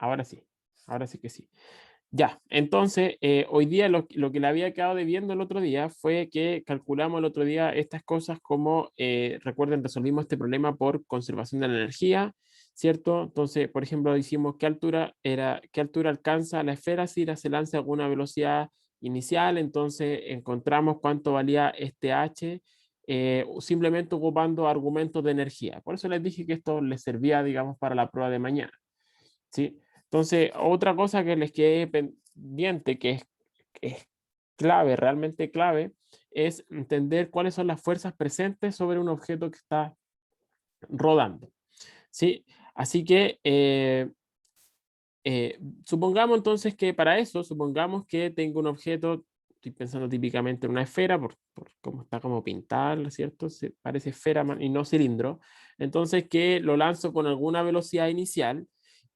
ahora sí que sí. Ya, entonces, hoy día lo que le había quedado debiendo el otro día fue que calculamos el otro día estas cosas como, recuerden, resolvimos este problema por conservación de la energía, ¿cierto? Entonces, por ejemplo, decimos qué altura alcanza la esfera si se lanza a alguna velocidad inicial, entonces encontramos cuánto valía este h, simplemente ocupando argumentos de energía. Por eso les dije que esto les servía, digamos, para la prueba de mañana, ¿sí? Entonces, otra cosa que les quede pendiente, es clave, realmente clave, es entender cuáles son las fuerzas presentes sobre un objeto que está rodando, ¿sí? Así que, supongamos entonces que para eso, supongamos que tengo un objeto, estoy pensando típicamente en una esfera, por cómo está como pintada, ¿cierto? Se parece esfera y no cilindro. Entonces, que lo lanzo con alguna velocidad inicial,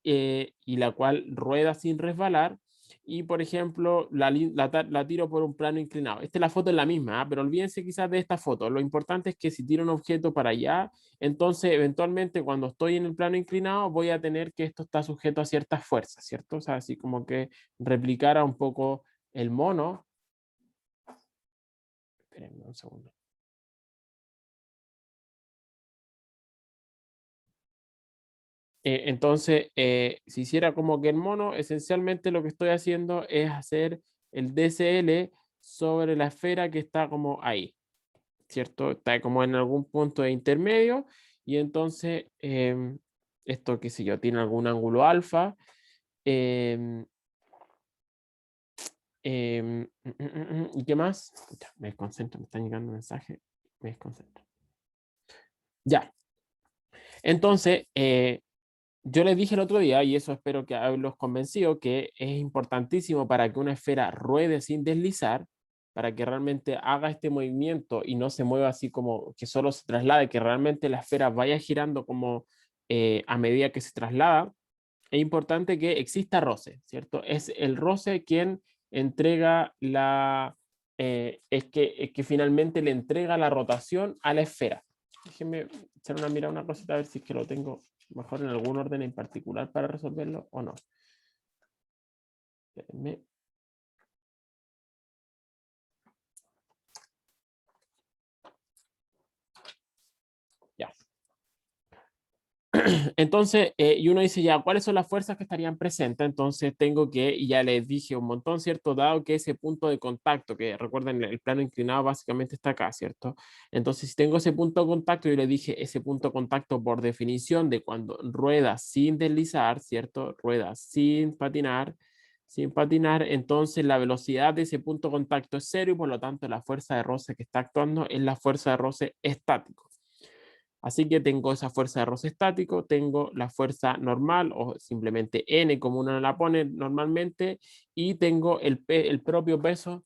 y la cual rueda sin resbalar, y por ejemplo, la tiro por un plano inclinado. La foto es la misma, ¿ah? Pero olvídense quizás de esta foto. Lo importante es que si tiro un objeto para allá, entonces eventualmente cuando estoy en el plano inclinado voy a tener que esto está sujeto a ciertas fuerzas, ¿cierto? O sea, así como que replicara un poco el mono. Espérenme un segundo. Entonces, si hiciera como que el mono, esencialmente lo que estoy haciendo es hacer el DCL sobre la esfera que está como ahí, ¿cierto? Está como en algún punto de intermedio, y entonces esto, qué sé yo, tiene algún ángulo alfa. em, ¿Y qué más? Pucha, me desconcentro, me están llegando mensajes, me desconcentro. Ya, entonces, yo les dije el otro día, y eso espero que haberlos convencido, que es importantísimo para que una esfera ruede sin deslizar, para que realmente haga este movimiento y no se mueva así como que solo se traslade, que realmente la esfera vaya girando como a medida que se traslada. Es importante que exista roce, ¿cierto? Es el roce quien entrega es que finalmente le entrega la rotación a la esfera. Déjenme echar una mirada a una cosita a ver si es que lo tengo mejor en algún orden en particular para resolverlo o no. Espérenme. Ya. Entonces, y uno dice ya, ¿cuáles son las fuerzas que estarían presentes? Entonces tengo que, y ya les dije un montón, ¿cierto? Dado que ese punto de contacto, que recuerden, el plano inclinado básicamente está acá, ¿cierto? Entonces, si tengo ese punto de contacto, yo le dije ese punto de contacto por definición de cuando rueda sin deslizar, ¿cierto? Rueda sin patinar, entonces la velocidad de ese punto de contacto es cero, y por lo tanto la fuerza de roce que está actuando es la fuerza de roce estático. Así que tengo esa fuerza de roce estático, tengo la fuerza normal o simplemente N como uno la pone normalmente, y tengo el propio peso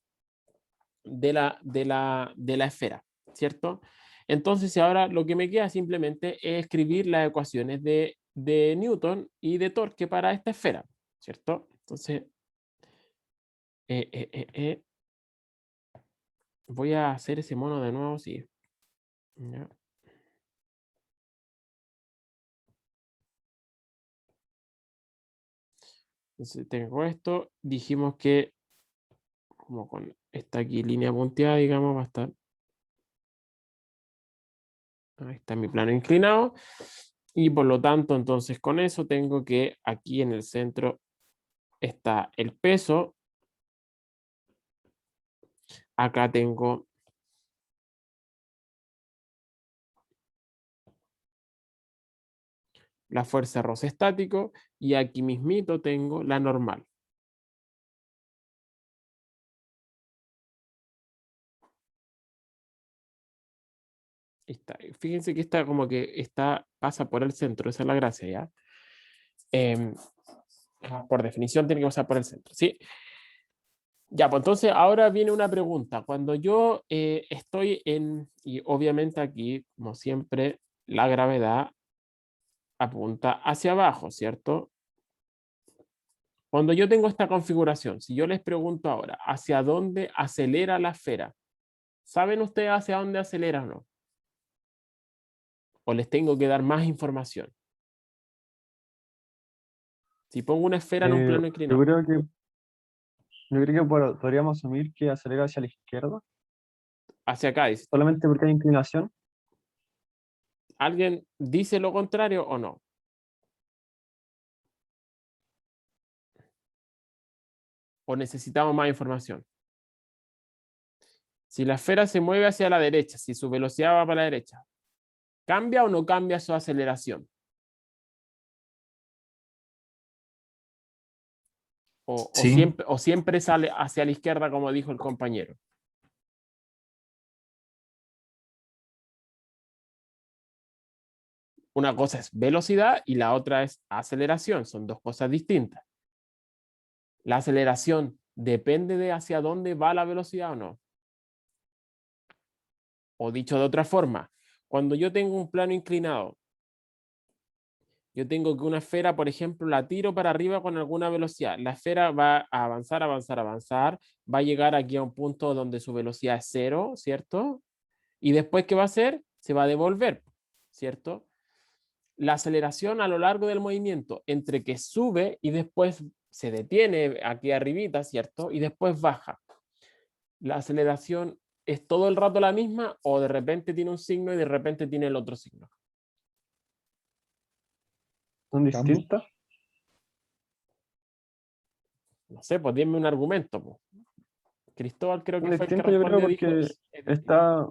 de la esfera, ¿cierto? Entonces ahora lo que me queda simplemente es escribir las ecuaciones de Newton y de torque para esta esfera, ¿cierto? Entonces, eh, eh, eh, eh, voy a hacer ese mono de nuevo, sí. Ya. Entonces tengo esto, dijimos que como con esta aquí línea punteada, digamos, va a estar. Ahí está mi plano inclinado. Y por lo tanto, entonces con eso tengo que aquí en el centro está el peso. Acá tengo la fuerza de roce estático, y aquí mismito tengo la normal. Está. Fíjense que está como que pasa por el centro, esa es la gracia, ¿ya? Em, por definición tiene que pasar por el centro, ¿sí? Ya, pues entonces ahora viene una pregunta. Cuando yo estoy y obviamente aquí, como siempre, la gravedad apunta hacia abajo, ¿cierto? Cuando yo tengo esta configuración, si yo les pregunto ahora, ¿hacia dónde acelera la esfera? ¿Saben ustedes hacia dónde acelera o no? ¿O les tengo que dar más información? Si pongo una esfera en un plano Yo inclinado, creo que, yo creo que podríamos asumir que acelera hacia la izquierda, hacia acá, dice. solamente porque hay inclinación. ¿Alguien dice lo contrario o no? ¿O necesitamos más información? Si la esfera se mueve hacia la derecha, si su velocidad va para la derecha, ¿cambia o no cambia su aceleración? Sí, O siempre sale hacia la izquierda, como dijo el compañero. Una cosa es velocidad y la otra es aceleración. Son dos cosas distintas. La aceleración depende de hacia dónde va la velocidad o no. O dicho de otra forma, cuando yo tengo un plano inclinado, yo tengo que una esfera, por ejemplo, la tiro para arriba con alguna velocidad. La esfera va a avanzar, avanzar, avanzar. Va a llegar aquí a un punto donde su velocidad es cero, ¿cierto? Y después, ¿qué va a hacer? Se va a devolver, ¿cierto? La aceleración a lo largo del movimiento, entre que sube y después se detiene aquí arribita, ¿cierto? Y después baja. La aceleración es todo el rato la misma o de repente tiene un signo y de repente tiene el otro signo. Son cambia. distintas. No sé, pues dime un argumento. Pues. Cristóbal creo Son que fue el que distintas yo creo respondió, dijo, porque está,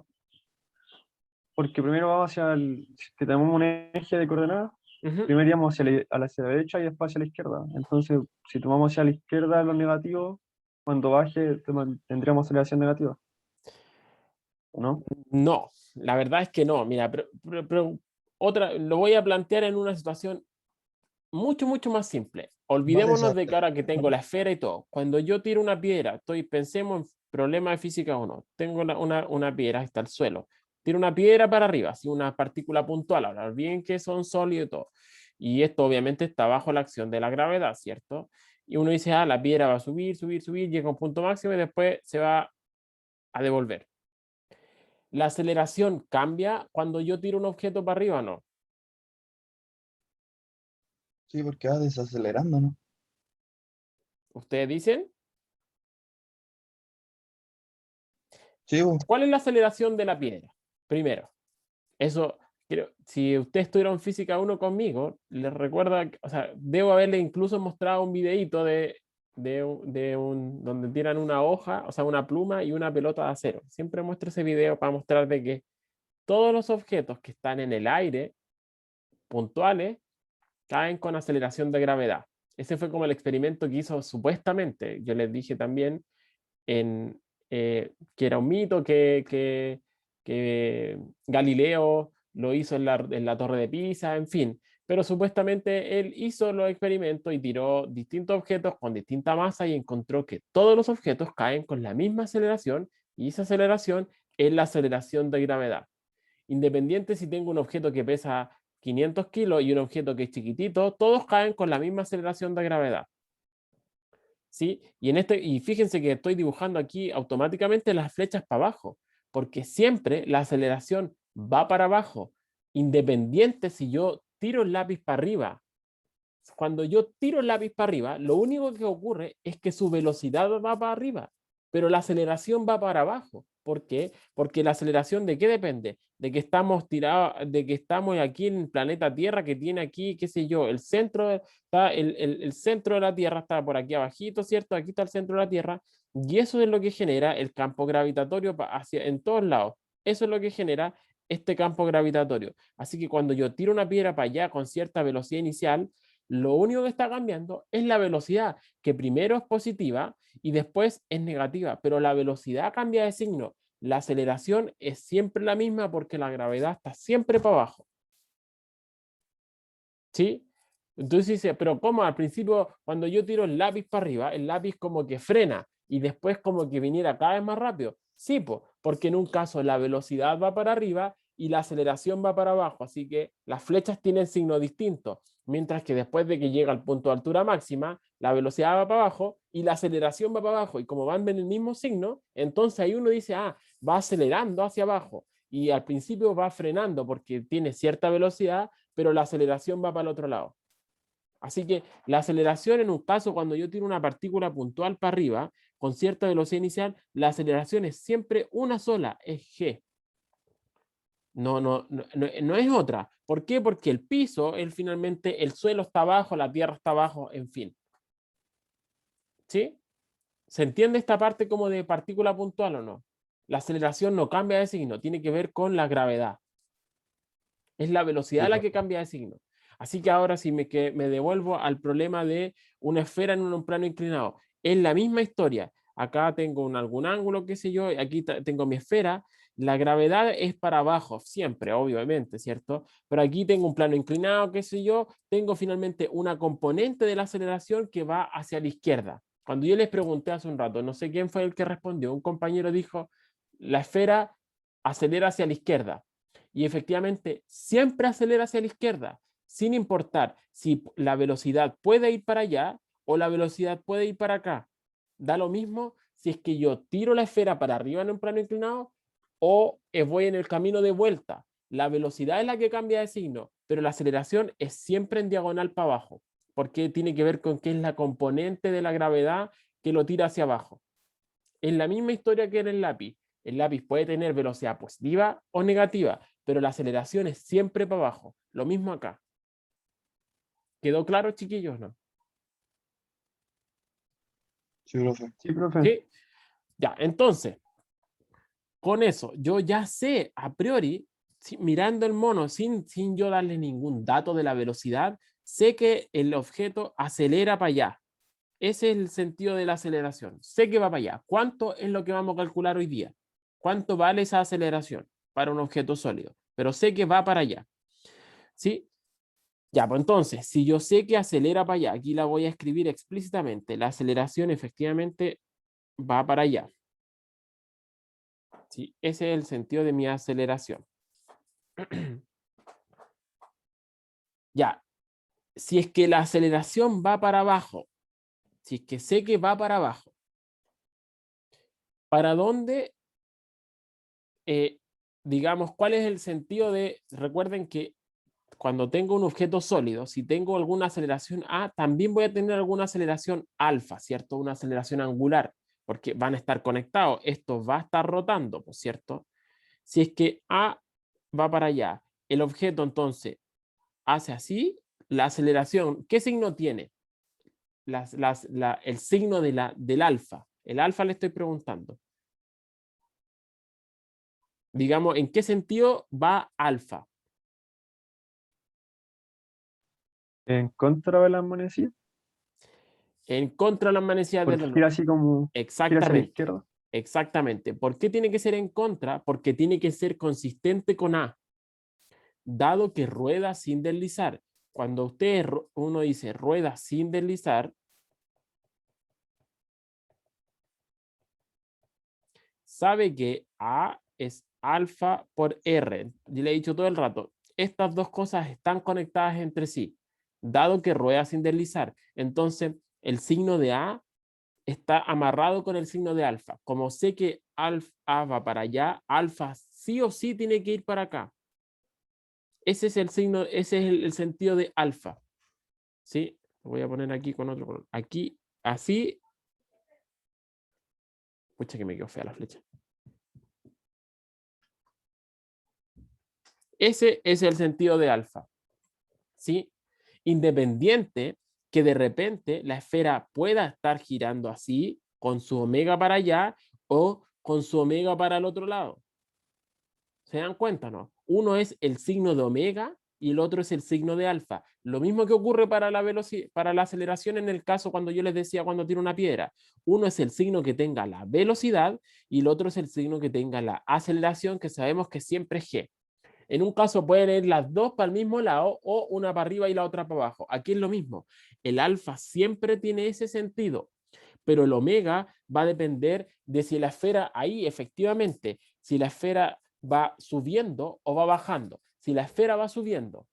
porque primero vamos hacia el, si tenemos un eje de coordenadas, uh-huh. primero iríamos hacia la derecha y después hacia la izquierda. Entonces, si tomamos hacia la izquierda los negativos, cuando baje tendríamos aceleración negativa, ¿no? No, la verdad es que no. Mira, pero otra, lo voy a plantear en una situación mucho, mucho más simple. Vale, Olvidémonos de que ahora que tengo la esfera y todo, cuando yo tiro una piedra, pensemos en problemas de física o no, tengo una piedra, está el suelo, tiro una piedra para arriba, así una partícula puntual, ahora bien que son sólidos y todo, y esto obviamente está bajo la acción de la gravedad, ¿cierto? Y uno dice, ah, la piedra va a subir, subir, subir, llega a un punto máximo y después se va a devolver. ¿La aceleración cambia cuando yo tiro un objeto para arriba o no? sí, porque va desacelerando, ¿no? Ustedes dicen, Sí, bo, ¿cuál es la aceleración de la piedra? Primero, eso, si ustedes estuvieron física uno conmigo, les recuerda, o sea, debo haberle incluso mostrado un videito donde tiran una hoja, o sea, una pluma y una pelota de acero. Siempre muestro ese video para mostrar de que todos los objetos que están en el aire, puntuales, caen con aceleración de gravedad. Ese fue como el experimento que hizo supuestamente. Yo les dije también en, que era un mito que Galileo lo hizo en la Torre de Pisa, en fin. Pero supuestamente él hizo los experimentos y tiró distintos objetos con distinta masa y encontró que todos los objetos caen con la misma aceleración y esa aceleración es la aceleración de gravedad. Independiente si tengo un objeto que pesa 500 kilos y un objeto que es chiquitito, todos caen con la misma aceleración de gravedad. ¿Sí? Y fíjense que estoy dibujando aquí automáticamente las flechas para abajo, porque siempre la aceleración va para abajo, independiente si yo tiro el lápiz para arriba. Cuando yo tiro el lápiz para arriba, lo único que ocurre es que su velocidad va para arriba, pero la aceleración va para abajo. ¿Por qué? Porque la aceleración de qué depende? De que estamos tirados, de que estamos aquí en el planeta Tierra, que tiene aquí, qué sé yo, el centro, está el centro de la Tierra está por aquí abajito, ¿cierto? Aquí está el centro de la Tierra, y eso es lo que genera el campo gravitatorio hacia, en todos lados. Eso es lo que genera este campo gravitatorio. Así que cuando yo tiro una piedra para allá con cierta velocidad inicial, lo único que está cambiando es la velocidad, que primero es positiva y después es negativa, pero la velocidad cambia de signo. La aceleración es siempre la misma porque la gravedad está siempre para abajo. ¿Sí? Entonces dice, pero ¿cómo? Al principio, cuando yo tiro el lápiz para arriba, el lápiz como que frena y después como que viniera cada vez más rápido. Sí, porque en un caso la velocidad va para arriba y la aceleración va para abajo, así que las flechas tienen signo distinto, mientras que después de que llega al punto de altura máxima, la velocidad va para abajo y la aceleración va para abajo, y como van en el mismo signo, entonces ahí uno dice, ah, va acelerando hacia abajo, y al principio va frenando porque tiene cierta velocidad, pero la aceleración va para el otro lado. Así que la aceleración en un caso, cuando yo tiro una partícula puntual para arriba, con cierta velocidad inicial, la aceleración es siempre una sola, es g. No es otra. ¿Por qué? Porque el piso, finalmente, el suelo está abajo, la tierra está abajo, en fin. ¿Sí? ¿Se entiende esta parte como de partícula puntual o no? La aceleración no cambia de signo, tiene que ver con la gravedad. Es la velocidad la que cambia de signo. Así que ahora si me devuelvo al problema de una esfera en un plano inclinado. Es la misma historia. Acá tengo algún ángulo, qué sé yo, aquí tengo mi esfera. La gravedad es para abajo, siempre, obviamente, ¿cierto? Pero aquí tengo un plano inclinado, qué sé yo, tengo finalmente una componente de la aceleración que va hacia la izquierda. Cuando yo les pregunté hace un rato, no sé quién fue el que respondió, un compañero dijo, la esfera acelera hacia la izquierda. Y efectivamente, siempre acelera hacia la izquierda, sin importar si la velocidad puede ir para allá o la velocidad puede ir para acá. Da lo mismo si es que yo tiro la esfera para arriba en un plano inclinado o voy en el camino de vuelta. La velocidad es la que cambia de signo, pero la aceleración es siempre en diagonal para abajo, porque tiene que ver con qué es la componente de la gravedad que lo tira hacia abajo. Es la misma historia que en el lápiz. El lápiz puede tener velocidad positiva o negativa, pero la aceleración es siempre para abajo. Lo mismo acá. ¿Quedó claro, chiquillos? ¿No? Sí, profe. Sí, profe. ¿Sí? Ya, entonces, con eso, yo ya sé a priori, mirando el mono sin yo darle ningún dato de la velocidad, sé que el objeto acelera para allá. Ese es el sentido de la aceleración. Sé que va para allá. ¿Cuánto es lo que vamos a calcular hoy día? ¿Cuánto vale esa aceleración para un objeto sólido? Pero sé que va para allá. ¿Sí? Ya, pues entonces, si yo sé que acelera para allá, aquí la voy a escribir explícitamente. La aceleración efectivamente va para allá. ¿Sí? Ese es el sentido de mi aceleración. Ya, si es que la aceleración va para abajo, si es que sé que va para abajo, ¿para dónde digamos, cuál es el sentido de, recuerden que cuando tengo un objeto sólido, si tengo alguna aceleración A, también voy a tener alguna aceleración alfa, ¿cierto? Una aceleración angular, porque van a estar conectados. Esto va a estar rotando, ¿cierto? Si es que A va para allá, el objeto entonces hace así, la aceleración, ¿qué signo tiene? El signo del alfa. El alfa le estoy preguntando. Digamos, ¿en qué sentido va alfa? En contra de la manecilla. En contra de las manecillas del Porque reloj. gira así como, gira hacia la Exactamente, izquierda. exactamente. ¿Por qué tiene que ser en contra? Porque tiene que ser consistente con A, dado que rueda sin deslizar. Cuando uno dice rueda sin deslizar, sabe que A es alfa por R. Yo le he dicho todo el rato, estas dos cosas están conectadas entre sí, dado que rueda sin deslizar. Entonces, el signo de A está amarrado con el signo de alfa. Como sé que A va para allá, alfa sí o sí tiene que ir para acá. Ese es el signo, ese es el sentido de alfa. ¿Sí? Lo voy a poner aquí con otro color. Aquí, así. Pucha que me quedó fea la flecha. Ese es el sentido de alfa. ¿Sí? Independiente que de repente la esfera pueda estar girando así, con su omega para allá o con su omega para el otro lado. ¿Se dan cuenta, no? Uno es el signo de omega y el otro es el signo de alfa. Lo mismo que ocurre para la para la aceleración en el caso cuando yo les decía cuando tiro una piedra. Uno es el signo que tenga la velocidad y el otro es el signo que tenga la aceleración, que sabemos que siempre es g. En un caso pueden ir las dos para el mismo lado o una para arriba y la otra para abajo. Aquí es lo mismo. El alfa siempre tiene ese sentido, pero el omega va a depender de si la esfera ahí efectivamente, si la esfera va subiendo o va bajando. Si la esfera va subiendo,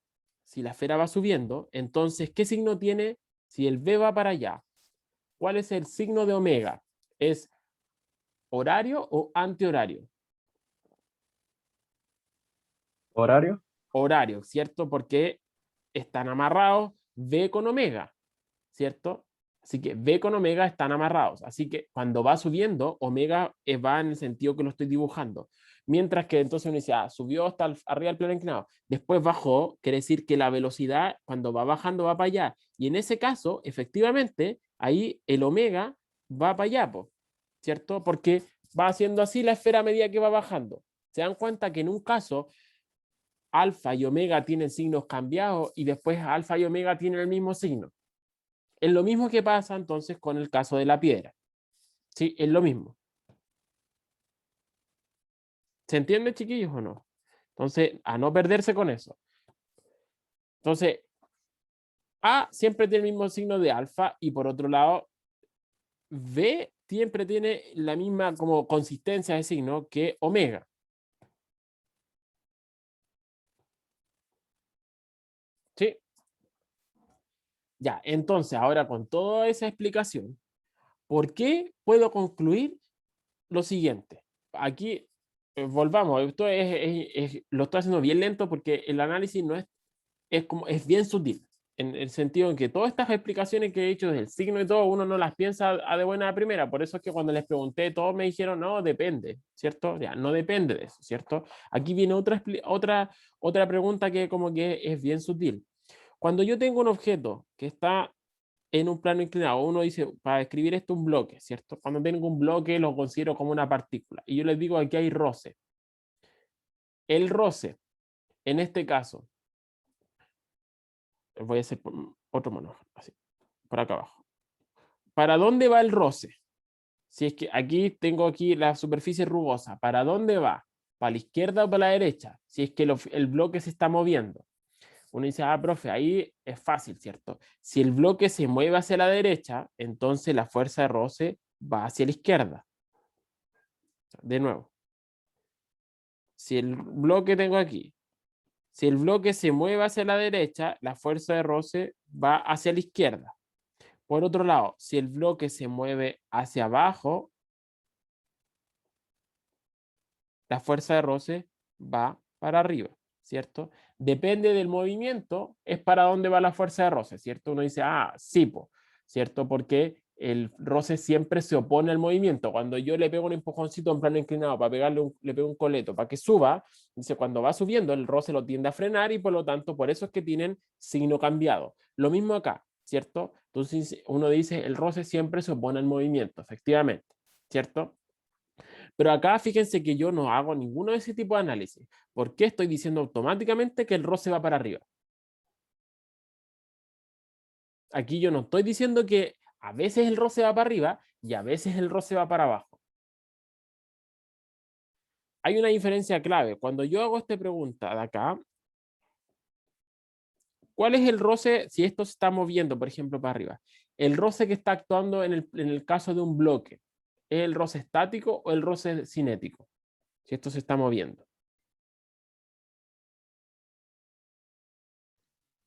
entonces, ¿qué signo tiene? Si el V va para allá, ¿cuál es el signo de omega? ¿Es horario o antihorario? Horario. Horario, ¿cierto? Porque están amarrados, V con omega, ¿cierto? Así que V con omega están amarrados. Así que cuando va subiendo, omega va en el sentido que lo estoy dibujando. Mientras que entonces uno dice, subió hasta arriba del plano inclinado, después bajó, quiere decir que la velocidad cuando va bajando va para allá. Y en ese caso, efectivamente, ahí el omega va para allá, ¿cierto? Porque va haciendo así la esfera a medida que va bajando. Se dan cuenta que en un caso alfa y omega tienen signos cambiados y después alfa y omega tienen el mismo signo. Es lo mismo que pasa entonces con el caso de la piedra. ¿Sí? Es lo mismo. ¿Se entiende, chiquillos, o no? Entonces, a no perderse con eso. Entonces, A siempre tiene el mismo signo de alfa y por otro lado, B siempre tiene la misma como consistencia de signo que omega. ¿Sí? Ya, entonces, ahora con toda esa explicación, ¿por qué puedo concluir lo siguiente? Aquí, volvamos, esto lo estoy haciendo bien lento porque el análisis no es bien sutil, en el sentido en que todas estas explicaciones que he hecho del signo y todo, uno no las piensa de buena primera, por eso es que cuando les pregunté, todos me dijeron, no, depende, ¿cierto? Ya, no depende de eso, ¿cierto? Aquí viene otra pregunta que como que es bien sutil. Cuando yo tengo un objeto que está en un plano inclinado, uno dice, para describir esto, un bloque, ¿cierto? Cuando tengo un bloque lo considero como una partícula. Y yo les digo, aquí hay roce. El roce, en este caso, voy a hacer otro mono, así, por acá abajo. ¿Para dónde va el roce? Si es que aquí tengo aquí la superficie rugosa, ¿para dónde va? ¿Para la izquierda o para la derecha? Si es que el bloque se está moviendo. Uno dice, profe, ahí es fácil, ¿cierto? Si el bloque se mueve hacia la derecha, entonces la fuerza de roce va hacia la izquierda. De nuevo, si el bloque tengo aquí, si el bloque se mueve hacia la derecha, la fuerza de roce va hacia la izquierda. Por otro lado, si el bloque se mueve hacia abajo, la fuerza de roce va para arriba, ¿cierto? Depende del movimiento, es para dónde va la fuerza de roce, ¿cierto? Uno dice, sí, ¿cierto? Porque el roce siempre se opone al movimiento. Cuando yo le pego un empujoncito en plano inclinado para pegarle le pego un coleto para que suba, dice, cuando va subiendo, el roce lo tiende a frenar y por lo tanto, por eso es que tienen signo cambiado. Lo mismo acá, ¿cierto? Entonces uno dice, el roce siempre se opone al movimiento, efectivamente, ¿cierto? Pero acá fíjense que yo no hago ninguno de ese tipo de análisis. ¿Por qué estoy diciendo automáticamente que el roce va para arriba? Aquí yo no estoy diciendo que a veces el roce va para arriba y a veces el roce va para abajo. Hay una diferencia clave. Cuando yo hago esta pregunta de acá, ¿cuál es el roce si esto se está moviendo, por ejemplo, para arriba? El roce que está actuando en el caso de un bloque, ¿es el roce estático o el roce cinético? Si esto se está moviendo.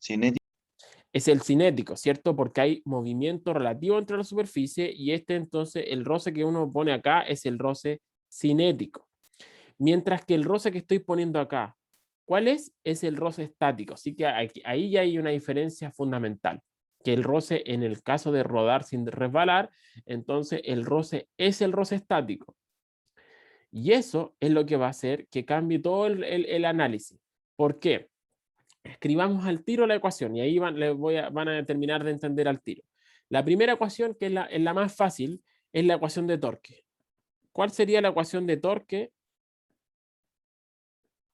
Cinético. Es el cinético, ¿cierto? Porque hay movimiento relativo entre la superficie y entonces el roce que uno pone acá es el roce cinético. Mientras que el roce que estoy poniendo acá, ¿cuál es? Es el roce estático. Así que ahí ya hay una diferencia fundamental. Que el roce, en el caso de rodar sin resbalar, entonces el roce es el roce estático. Y eso es lo que va a hacer que cambie todo el análisis. ¿Por qué? Escribamos al tiro la ecuación y ahí van a terminar de entender al tiro. La primera ecuación, que es la más fácil, es la ecuación de torque. ¿Cuál sería la ecuación de torque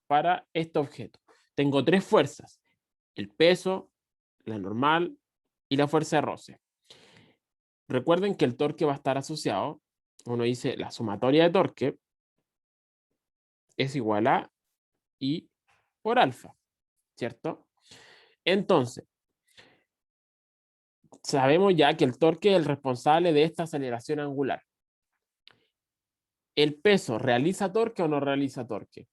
para este objeto? Tengo tres fuerzas, el peso, la normal y la fuerza de roce. Recuerden que el torque va a estar asociado, uno dice la sumatoria de torque es igual a I por alfa, ¿cierto? Entonces, sabemos ya que el torque es el responsable de esta aceleración angular. ¿El peso realiza torque o no realiza torque?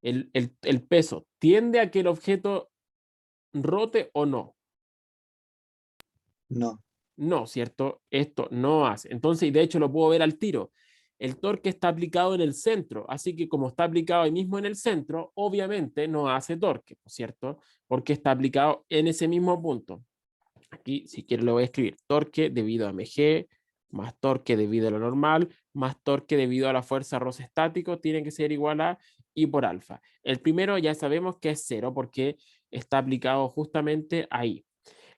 El peso tiende a que el objeto rote o no. No. No, ¿cierto? Esto no hace. Entonces, y de hecho lo puedo ver al tiro. el torque está aplicado en el centro, así que como está aplicado ahí mismo en el centro, obviamente no hace torque, ¿cierto? Porque está aplicado en ese mismo punto. Aquí, si quiero, lo voy a escribir. Torque debido a mg, más torque debido a lo normal, más torque debido a la fuerza roce estático, tiene que ser igual a I por alfa. El primero ya sabemos que es 0 porque está aplicado justamente ahí.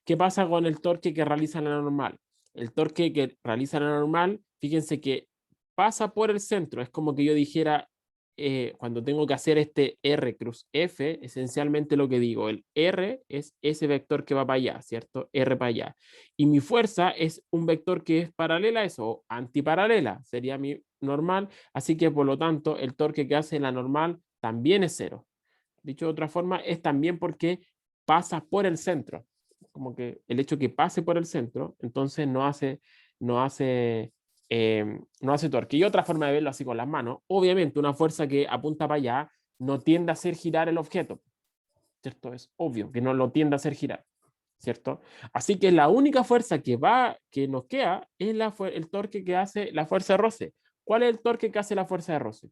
¿Qué pasa con el torque que realiza la normal? El torque que realiza la normal, fíjense que pasa por el centro. Es como que yo dijera, cuando tengo que hacer este R cruz F, esencialmente lo que digo, el R es ese vector que va para allá, ¿cierto? R para allá. Y mi fuerza es un vector que es paralela a eso, o antiparalela, sería mi normal. Así que, por lo tanto, el torque que hace la normal también es 0. Dicho de otra forma, es también porque pasa por el centro. Como que el hecho que pase por el centro, entonces no hace torque. Y otra forma de verlo así con las manos, obviamente una fuerza que apunta para allá no tiende a hacer girar el objeto, ¿cierto? Es obvio que no lo tiende a hacer girar, ¿cierto? Así que la única fuerza que nos queda es el torque que hace la fuerza de roce. ¿Cuál es el torque que hace la fuerza de roce?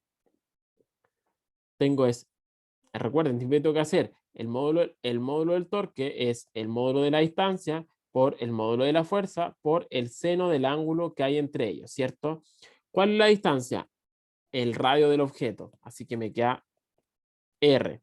Recuerden, siempre tengo que hacer el módulo del torque es el módulo de la distancia por el módulo de la fuerza por el seno del ángulo que hay entre ellos, ¿cierto? ¿Cuál es la distancia? El radio del objeto. Así que me queda R.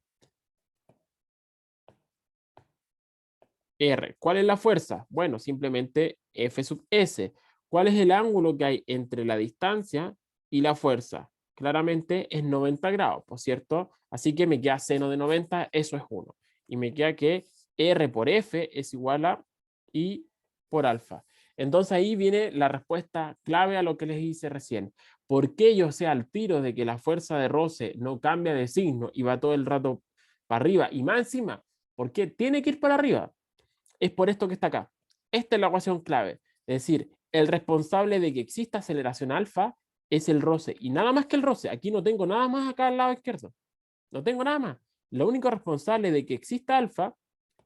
R. ¿Cuál es la fuerza? Bueno, simplemente F sub S. ¿Cuál es el ángulo que hay entre la distancia y la fuerza? Claramente es 90 grados, ¿por cierto? Así que me queda seno de 90, eso es 1. Y me queda que R por F es igual a I por alfa. Entonces ahí viene la respuesta clave a lo que les hice recién. ¿Por qué yo sé al tiro de que la fuerza de roce no cambia de signo y va todo el rato para arriba? Y más encima, ¿por qué tiene que ir para arriba? Es por esto que está acá. Esta es la ecuación clave. Es decir, el responsable de que exista aceleración alfa es el roce. Y nada más que el roce. Aquí no tengo nada más acá al lado izquierdo. No tengo nada más. Lo único responsable de que exista alfa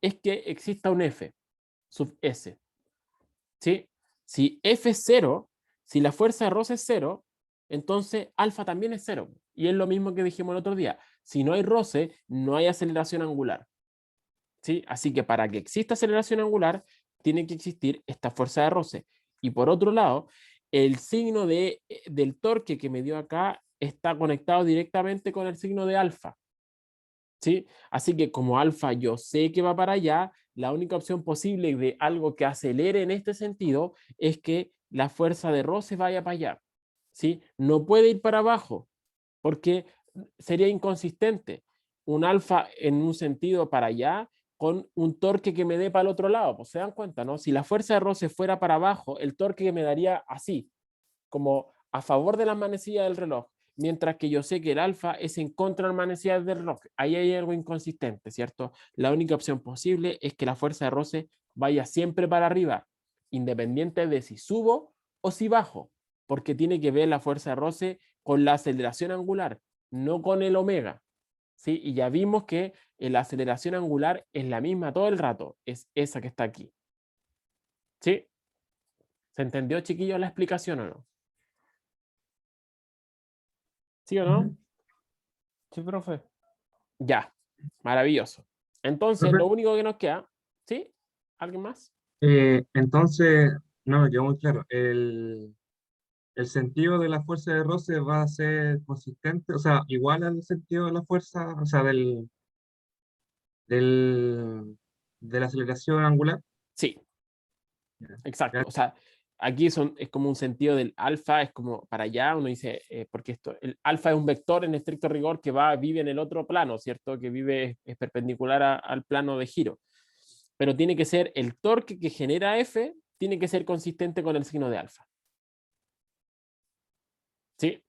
es que exista un F sub S. ¿Sí? Si F es 0, si la fuerza de roce es 0, entonces alfa también es 0. Y es lo mismo que dijimos el otro día. Si no hay roce, no hay aceleración angular. ¿Sí? Así que para que exista aceleración angular, tiene que existir esta fuerza de roce. Y por otro lado, el signo del torque que me dio acá está conectado directamente con el signo de alfa. ¿Sí? Así que como alfa yo sé que va para allá, la única opción posible de algo que acelere en este sentido es que la fuerza de roce vaya para allá. ¿Sí? No puede ir para abajo porque sería inconsistente un alfa en un sentido para allá con un torque que me dé para el otro lado. Pues se dan cuenta, ¿no? Si la fuerza de roce fuera para abajo, el torque que me daría así, como a favor de la manecilla del reloj, mientras que yo sé que el alfa es en contra de la manecilla del reloj. Ahí hay algo inconsistente, ¿cierto? La única opción posible es que la fuerza de roce vaya siempre para arriba, independiente de si subo o si bajo, porque tiene que ver la fuerza de roce con la aceleración angular, no con el omega. ¿Sí? Y ya vimos que la aceleración angular es la misma todo el rato, es esa que está aquí. ¿Sí? ¿Se entendió, chiquillos, la explicación o no? ¿Sí o no? Sí, profe. Ya, maravilloso. Entonces, Profe, lo único que nos queda, ¿sí? ¿Alguien más? entonces, no me quedó muy claro. El sentido de la fuerza de roce va a ser consistente, o sea, igual al sentido de la fuerza, o sea, de la aceleración angular. Sí, Ya. exacto. Ya. O sea, aquí es como un sentido del alfa, es como para allá, uno dice, porque el alfa es un vector en estricto rigor que vive en el otro plano, ¿cierto? Que es perpendicular al plano de giro. Pero tiene que ser el torque que genera F, tiene que ser consistente con el signo de alfa. ¿Sí?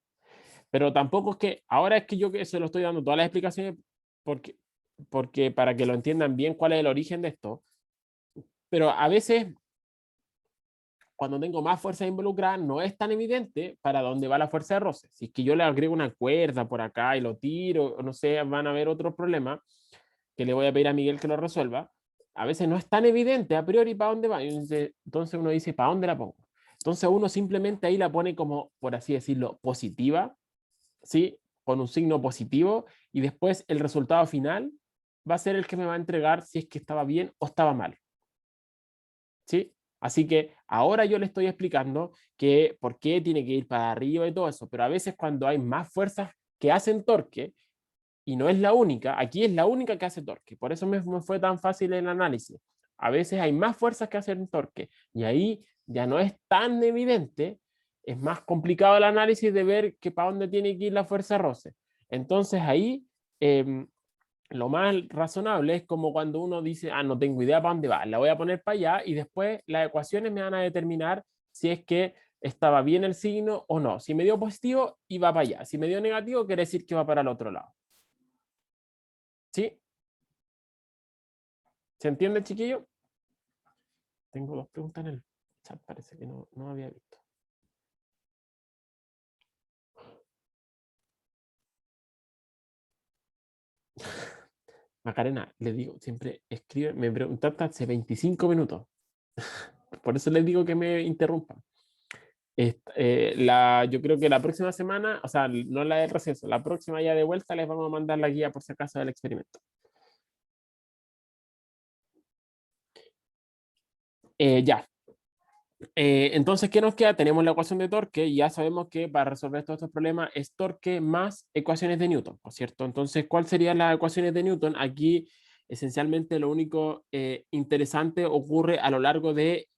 Pero tampoco es que, ahora es que yo que se lo estoy dando todas las explicaciones porque para que lo entiendan bien cuál es el origen de esto. Pero a veces, cuando tengo más fuerza involucrada, no es tan evidente para dónde va la fuerza de roce. Si es que yo le agrego una cuerda por acá y lo tiro, no sé, van a haber otros problemas que le voy a pedir a Miguel que lo resuelva. A veces no es tan evidente a priori para dónde va. Entonces uno dice, ¿para dónde la pongo? Entonces uno simplemente ahí la pone como, por así decirlo, positiva, ¿sí? Con un signo positivo, y después el resultado final va a ser el que me va a entregar si es que estaba bien o estaba mal. ¿Sí? Así que ahora yo le estoy explicando que por qué tiene que ir para arriba y todo eso, pero a veces cuando hay más fuerzas que hacen torque, y no es la única, aquí es la única que hace torque, por eso me fue tan fácil el análisis. A veces hay más fuerzas que hacen torque, y ahí ya no es tan evidente, es más complicado el análisis de ver que para dónde tiene que ir la fuerza roce. Entonces ahí lo más razonable es como cuando uno dice, ah, no tengo idea para dónde va, la voy a poner para allá, y después las ecuaciones me van a determinar si es que estaba bien el signo o no. Si me dio positivo, iba para allá. Si me dio negativo, quiere decir que va para el otro lado. ¿Sí? ¿Se entiende, chiquillo? Tengo dos preguntas en el chat, parece que no había visto. Macarena, le digo, siempre escribe, me preguntaste hace 25 minutos. Por eso les digo que me interrumpan. Yo creo que la próxima semana, o sea, no la del receso, la próxima ya de vuelta les vamos a mandar la guía por si acaso del experimento. Ya. Entonces, ¿qué nos queda? Tenemos la ecuación de torque y ya sabemos que para resolver todos estos problemas es torque más ecuaciones de Newton, ¿por cierto? Entonces, ¿cuáles serían las ecuaciones de Newton? Aquí, esencialmente, lo único interesante ocurre a lo largo de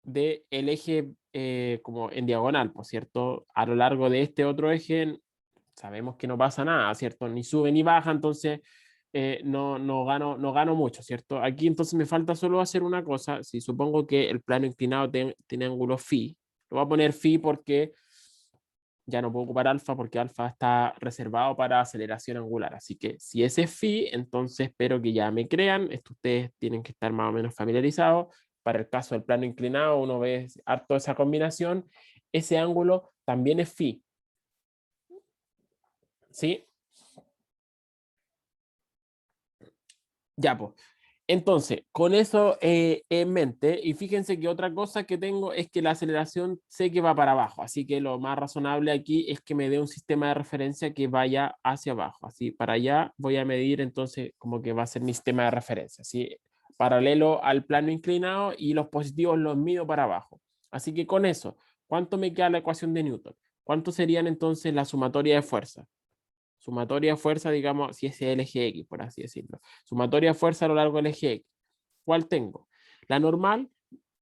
el eje como en diagonal, ¿por cierto? A lo largo de este otro eje sabemos que no pasa nada, ¿cierto? Ni sube ni baja, entonces no gano mucho, ¿cierto? Aquí entonces me falta solo hacer una cosa. Si supongo que el plano inclinado tiene ángulo phi, lo voy a poner phi porque ya no puedo ocupar alfa porque alfa está reservado para aceleración angular. Así que si ese es phi, entonces espero que ya me crean. Esto ustedes tienen que estar más o menos familiarizados. Para el caso del plano inclinado, uno ve harto esa combinación. Ese ángulo también es phi. ¿Sí? Ya, pues. Entonces, con eso en mente, y fíjense que otra cosa que tengo es que la aceleración sé que va para abajo, así que lo más razonable aquí es que me dé un sistema de referencia que vaya hacia abajo, así para allá voy a medir entonces como que va a ser mi sistema de referencia, así paralelo al plano inclinado, y los positivos los mido para abajo. Así que con eso, ¿cuánto me queda la ecuación de Newton? ¿Cuánto serían entonces la sumatoria de fuerza? Sumatoria de fuerza, digamos, si es el eje X, por así decirlo. Sumatoria de fuerza a lo largo del eje X. ¿Cuál tengo? La normal,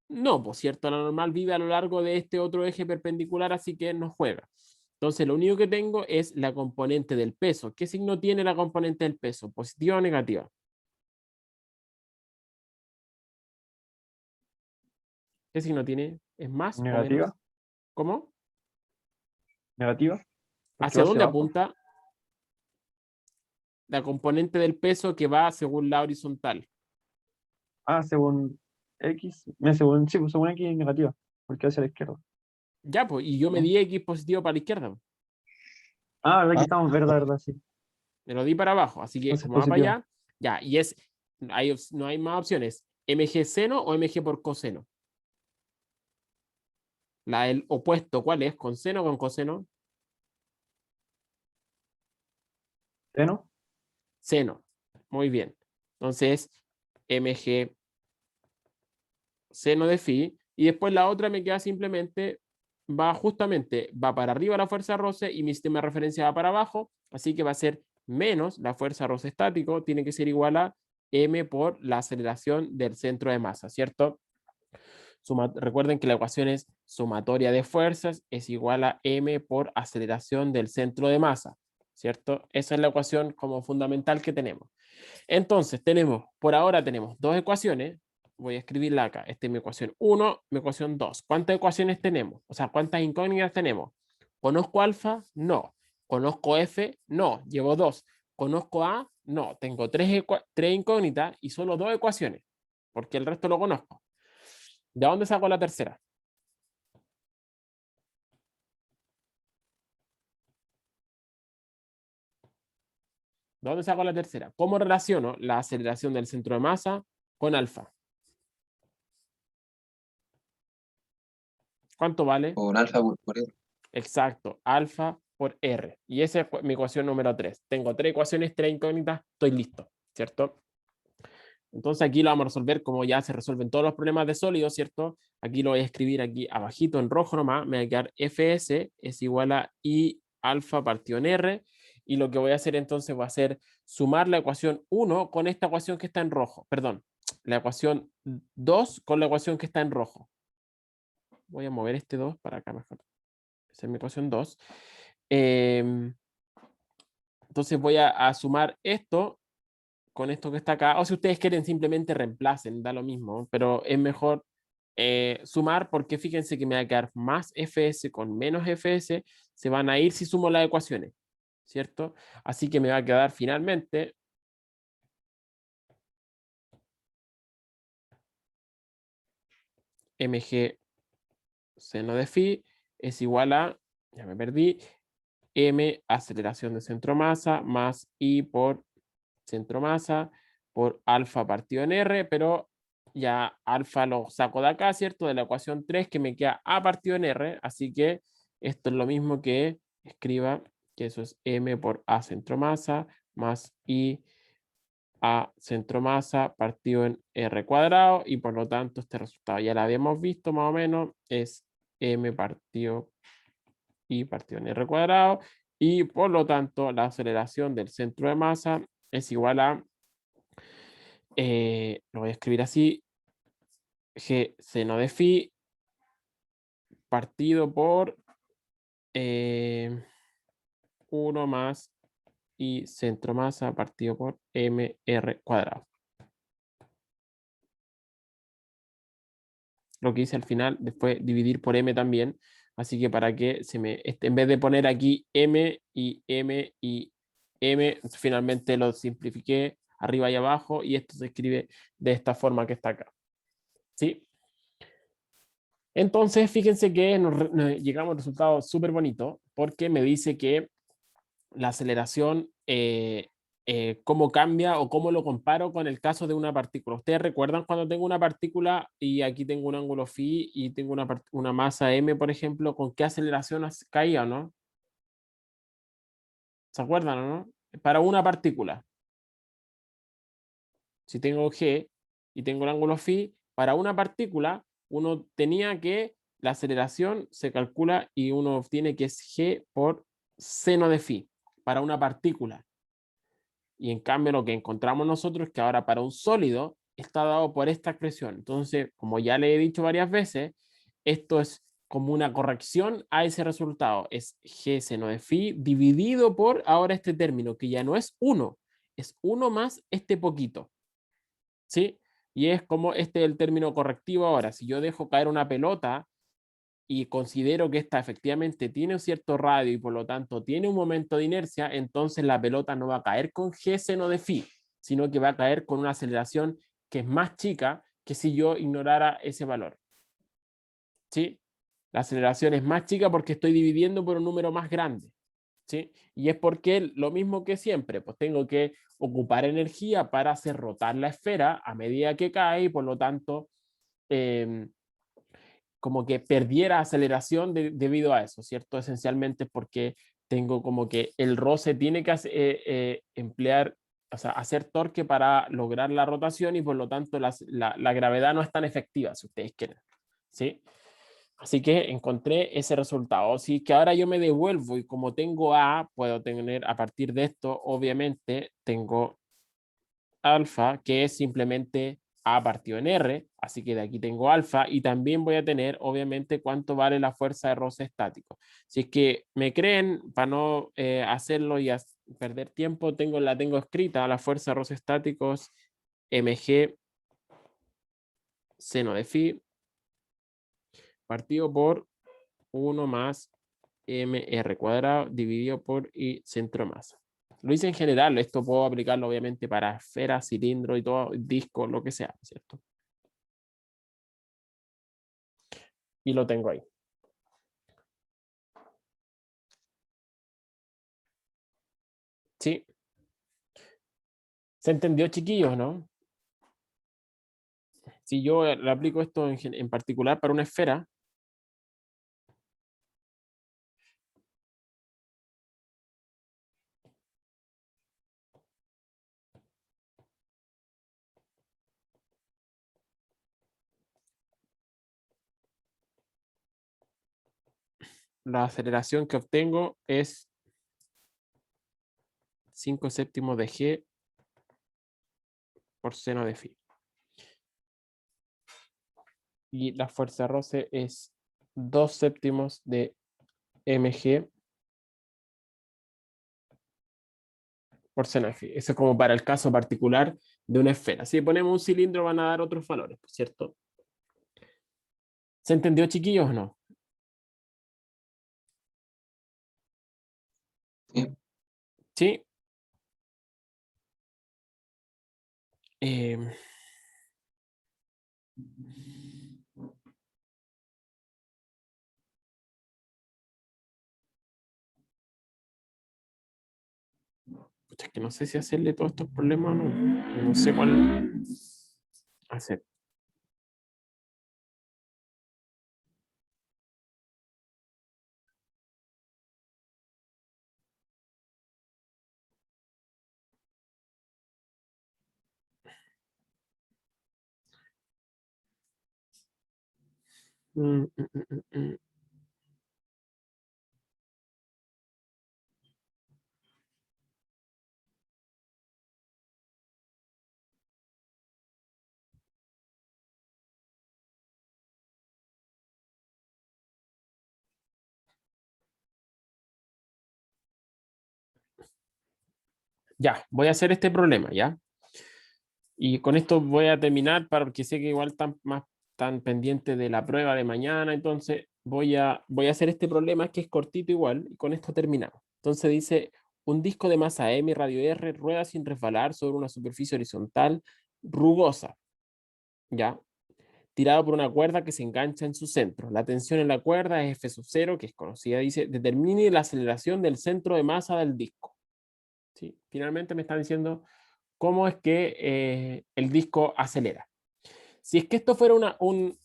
no, por cierto, la normal vive a lo largo de este otro eje perpendicular, así que no juega. Entonces, lo único que tengo es la componente del peso. ¿Qué signo tiene la componente del peso? ¿Positiva o negativa? ¿Qué signo tiene? ¿Es más o menos? Negativa, ¿Cómo? negativa. porque ¿Hacia va dónde abajo. apunta la componente del peso que va según la horizontal? Ah, según X, sí, pues según X es negativa, porque hacia la izquierda. Ya, pues, y yo me ¿No? di X positivo para la izquierda. Ah, verdad que Ah, estamos, verdad, sí. Me lo di para abajo, así que Entonces como va para positiva. allá, ya, y no hay más opciones. MG seno o MG por coseno. El opuesto, ¿cuál es? ¿Con seno o con coseno? Seno, Seno. Muy bien. Entonces, MG seno de phi. Y después la otra me queda simplemente, va para arriba la fuerza roce y mi sistema de referencia va para abajo. Así que va a ser menos la fuerza roce estático, tiene que ser igual a M por la aceleración del centro de masa, ¿cierto? Recuerden que la ecuación es sumatoria de fuerzas es igual a m por aceleración del centro de masa, ¿cierto? Esa es la ecuación como fundamental que tenemos. Entonces, por ahora tenemos dos ecuaciones. Voy a escribirla acá. Esta es mi ecuación 1, mi ecuación 2. ¿Cuántas ecuaciones tenemos? O sea, ¿cuántas incógnitas tenemos? ¿Conozco alfa? No. ¿Conozco F? No. Llevo 2. ¿Conozco A? No. Tengo tres incógnitas y solo 2 ecuaciones, porque el resto lo conozco. ¿De dónde saco la tercera? ¿De dónde saco la tercera? ¿Cómo relaciono la aceleración del centro de masa con alfa? ¿Cuánto vale? Con alfa por R. Exacto, alfa por R. Y esa es mi ecuación número 3. Tengo 3 ecuaciones, 3 incógnitas, estoy listo, ¿cierto? Entonces aquí lo vamos a resolver como ya se resuelven todos los problemas de sólidos, ¿cierto? Aquí lo voy a escribir aquí abajito en rojo nomás, me va a quedar Fs es igual a I alfa partido en R, y lo que voy a hacer entonces va a ser sumar la ecuación 1 con esta ecuación que está en rojo, perdón, la ecuación 2 con la ecuación que está en rojo. Voy a mover este 2 para acá mejor. Esa es mi ecuación 2. Entonces voy a sumar esto con esto que está acá, o si ustedes quieren simplemente reemplacen, da lo mismo, pero es mejor sumar porque fíjense que me va a quedar más Fs con menos Fs, se van a ir si sumo las ecuaciones, ¿cierto? Así que me va a quedar finalmente mg seno de phi es igual a, ya me perdí, m aceleración de centro masa más i por centro masa por alfa partido en R, pero ya alfa lo saco de acá, ¿cierto? De la ecuación 3 que me queda a partido en R, así que esto es lo mismo que escriba que eso es m por a centro masa más i a centro masa partido en R cuadrado, y por lo tanto este resultado ya lo habíamos visto más o menos, es m partido i partido en R cuadrado, y por lo tanto la aceleración del centro de masa es igual a, lo voy a escribir así, g seno de phi partido por 1 más i centro masa partido por mr cuadrado. Lo que hice al final, después dividir por m también, así que para que se me, en vez de poner aquí m y m y m, finalmente lo simplifiqué arriba y abajo, y esto se escribe de esta forma que está acá. ¿Sí? Entonces, fíjense que nos llegamos a un resultado súper bonito, porque me dice que la aceleración, cómo cambia o cómo lo comparo con el caso de una partícula. ¿Ustedes recuerdan cuando tengo una partícula y aquí tengo un ángulo phi y tengo una masa m, por ejemplo, con qué aceleración caía o no? ¿Se acuerdan o no? Para una partícula. Si tengo g y tengo el ángulo phi, para una partícula, uno tenía que la aceleración se calcula y uno obtiene que es g por seno de phi para una partícula. Y en cambio lo que encontramos nosotros es que ahora para un sólido está dado por esta expresión. Entonces, como ya le he dicho varias veces, esto es como una corrección a ese resultado. Es g seno de phi dividido por ahora este término, que ya no es 1, es 1 más este poquito. ¿Sí? Y es como este es el término correctivo ahora. Si yo dejo caer una pelota y considero que esta efectivamente tiene un cierto radio y por lo tanto tiene un momento de inercia, entonces la pelota no va a caer con g seno de phi, sino que va a caer con una aceleración que es más chica que si yo ignorara ese valor. ¿Sí? La aceleración es más chica porque estoy dividiendo por un número más grande. ¿Sí? Y es porque lo mismo que siempre, pues tengo que ocupar energía para hacer rotar la esfera a medida que cae y por lo tanto como que perdiera aceleración debido a eso, ¿cierto? Esencialmente porque tengo como que el roce tiene que emplear, o sea, hacer torque para lograr la rotación y por lo tanto la gravedad no es tan efectiva, si ustedes quieren, ¿sí? Así que encontré ese resultado. Así que ahora yo me devuelvo y como tengo A, puedo tener a partir de esto, obviamente, tengo alfa, que es simplemente A partido en R, así que de aquí tengo alfa, y también voy a tener, obviamente, cuánto vale la fuerza de roce estático. Si es que me creen, para no hacerlo y perder tiempo, la tengo escrita, la fuerza de roce estáticos, mg seno de phi, partido por 1 más mr cuadrado dividido por i centro masa. Lo hice en general, esto puedo aplicarlo obviamente para esferas, cilindros y todo, disco, lo que sea, ¿cierto? Y lo tengo ahí. ¿Sí? ¿Se entendió, chiquillos, no? Si yo le aplico esto en particular para una esfera, la aceleración que obtengo es 5/7 de g por seno de phi. Y la fuerza de roce es 2/7 de mg por seno de phi. Eso es como para el caso particular de una esfera. Si ponemos un cilindro van a dar otros valores, ¿cierto? ¿Se entendió, chiquillos, o no? Sí. Sí. Pucha, es que no sé si hacerle todos estos problemas o no. No sé cuál hacer. Mm, mm, mm, mm, mm. Ya, voy a hacer este problema, ¿ya? Y con esto voy a terminar porque sé que igual tan pendiente de la prueba de mañana, entonces voy a hacer este problema que es cortito igual y con esto terminamos. Entonces dice, un disco de masa M radio R rueda sin resbalar sobre una superficie horizontal rugosa, ¿ya? Tirado por una cuerda que se engancha en su centro. La tensión en la cuerda es F0, que es conocida, dice, determine la aceleración del centro de masa del disco. ¿Sí? Finalmente me está diciendo cómo es que el disco acelera. Si es que esto fuera un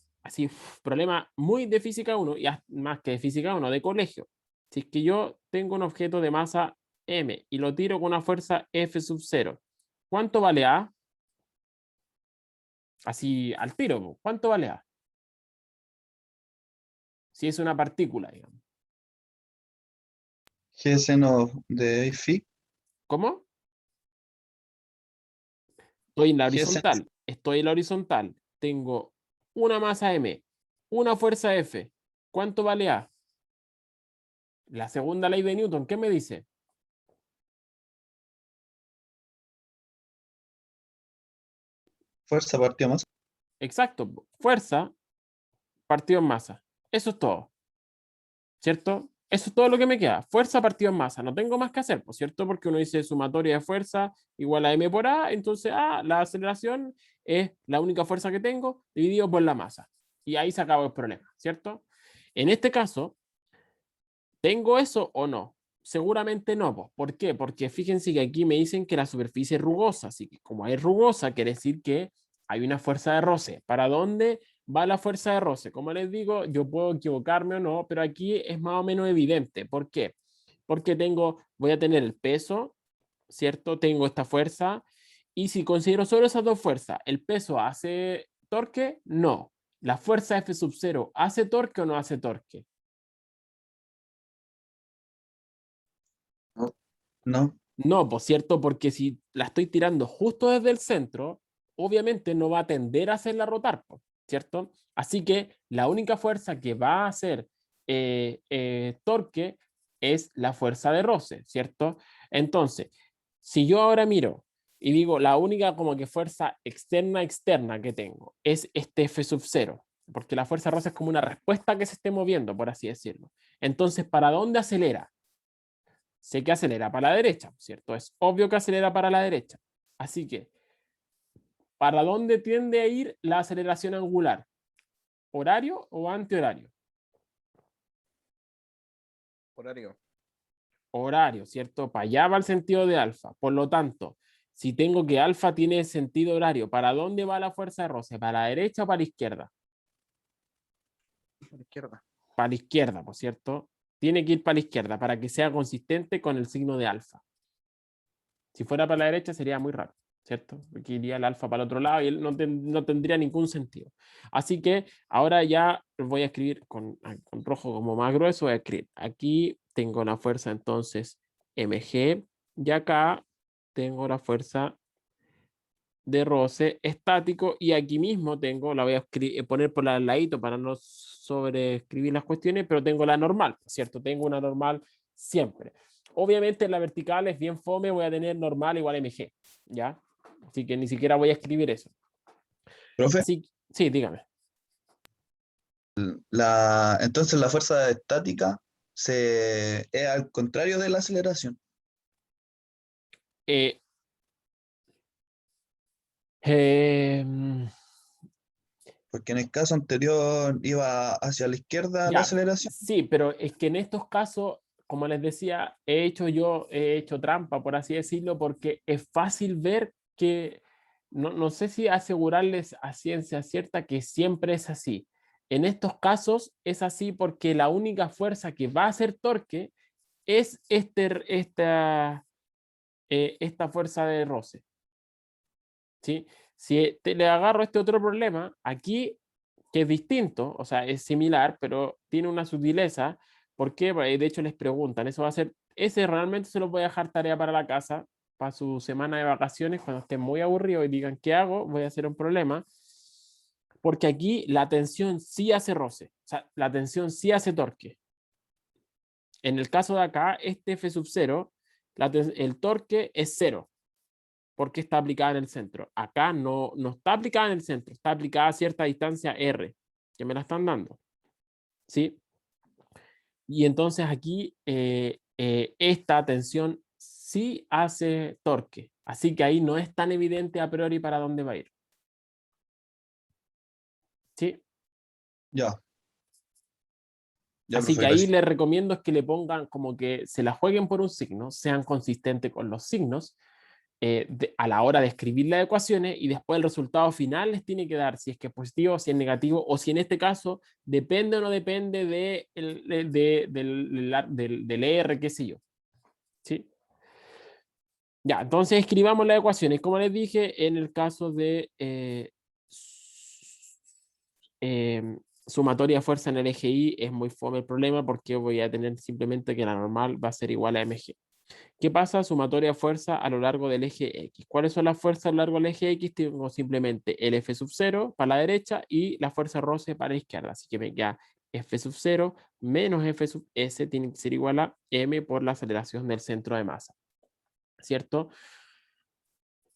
problema muy de física 1, y más que de física 1, de colegio, si es que yo tengo un objeto de masa m y lo tiro con una fuerza F0, ¿cuánto vale A? Así al tiro, ¿cuánto vale A? Si es una partícula, digamos. G seno de phi. ¿Cómo? Estoy en la G seno. horizontal. Estoy en la horizontal. Tengo una masa m, una fuerza F. ¿Cuánto vale A? La segunda ley de Newton, ¿qué me dice? Fuerza partido más. Exacto, fuerza partido en masa. Eso es todo, ¿cierto? Eso es todo lo que me queda. Fuerza partido en masa. No tengo más que hacer, ¿por cierto? Porque uno dice sumatoria de fuerza igual a m por a, entonces la aceleración es la única fuerza que tengo dividido por la masa. Y ahí se acabó el problema, ¿cierto? En este caso, ¿tengo eso o no? Seguramente no. ¿Por qué? Porque fíjense que aquí me dicen que la superficie es rugosa, así que como es rugosa, quiere decir que hay una fuerza de roce. ¿Para dónde va la fuerza de roce? Como les digo, yo puedo equivocarme o no, pero aquí es más o menos evidente. ¿Por qué? Porque voy a tener el peso, ¿cierto? Tengo esta fuerza, y si considero solo esas dos fuerzas, ¿el peso hace torque? No. ¿La fuerza F0 hace torque o no hace torque? No. No, por cierto, porque si la estoy tirando justo desde el centro, obviamente no va a tender a hacerla rotar, ¿cierto? Así que la única fuerza que va a hacer torque es la fuerza de roce, ¿cierto? Entonces, si yo ahora miro y digo, la única como que fuerza externa que tengo es este F0, porque la fuerza de roce es como una respuesta que se esté moviendo, por así decirlo. Entonces, ¿para dónde acelera? Sé que acelera para la derecha, ¿cierto? Es obvio que acelera para la derecha. Así que, ¿para dónde tiende a ir la aceleración angular? ¿Horario o antihorario? Horario. Horario, ¿cierto? Para allá va el sentido de alfa. Por lo tanto, si tengo que alfa tiene sentido horario, ¿para dónde va la fuerza de roce? ¿Para la derecha o para la izquierda? A la izquierda. Para la izquierda, por cierto. Tiene que ir para la izquierda para que sea consistente con el signo de alfa. Si fuera para la derecha sería muy raro. ¿cierto? Porque iría el alfa para el otro lado y él no tendría ningún sentido. Así que ahora ya voy a escribir con rojo como más grueso, voy a escribir, aquí tengo la fuerza entonces mg, y acá tengo la fuerza de roce estático, y aquí mismo tengo, la voy a poner por al ladito para no sobreescribir las cuestiones, pero tengo la normal, ¿cierto? Tengo una normal siempre. Obviamente en la vertical es bien fome, voy a tener normal igual mg, ¿ya? Así que ni siquiera voy a escribir eso. Profe, Así, sí, dígame. entonces la fuerza estática es al contrario de la aceleración, Eh, em, porque en el caso anterior iba hacia la izquierda la ya, aceleración. sí, pero es que en estos casos, como les decía, he hecho trampa, por así decirlo, porque es fácil ver que, no sé si asegurarles a ciencia cierta que siempre es así. En estos casos es así porque la única fuerza que va a hacer torque es esta fuerza de roce, ¿sí? Si le agarro este otro problema, aquí, que es distinto, o sea, es similar, pero tiene una sutileza, porque de hecho les preguntan, eso va a ser, ese realmente se los voy a dejar tarea para la casa, para su semana de vacaciones, cuando estén muy aburridos y digan, ¿qué hago? Voy a hacer un problema, porque aquí la tensión sí hace roce, o sea, la tensión sí hace torque. En el caso de acá, este F sub 0, el torque es cero, porque está aplicada en el centro. Acá no está aplicada en el centro, está aplicada a cierta distancia R, que me la están dando, ¿sí? Y entonces aquí esta tensión sí hace torque, así que ahí no es tan evidente a priori para dónde va a ir, ¿sí? Ya, ya, Así profe, que ahí gracias. les recomiendo es que le pongan como que se la jueguen por un signo, sean consistentes con los signos, a la hora de escribir las ecuaciones, y después el resultado final les tiene que dar si es que es positivo, si es negativo, o si en este caso depende o no depende del R, qué sé yo. ¿Sí? Ya, entonces escribamos las ecuaciones. Como les dije, en el caso de sumatoria de fuerza en el eje Y es muy fome el problema, porque voy a tener simplemente que la normal va a ser igual a mg. ¿Qué pasa? Sumatoria de fuerza a lo largo del eje X. ¿Cuáles son las fuerzas a lo largo del eje X? Tengo simplemente el F sub 0 para la derecha y la fuerza roce para la izquierda. Así que me queda F sub 0 menos F sub S tiene que ser igual a M por la aceleración del centro de masa, ¿cierto?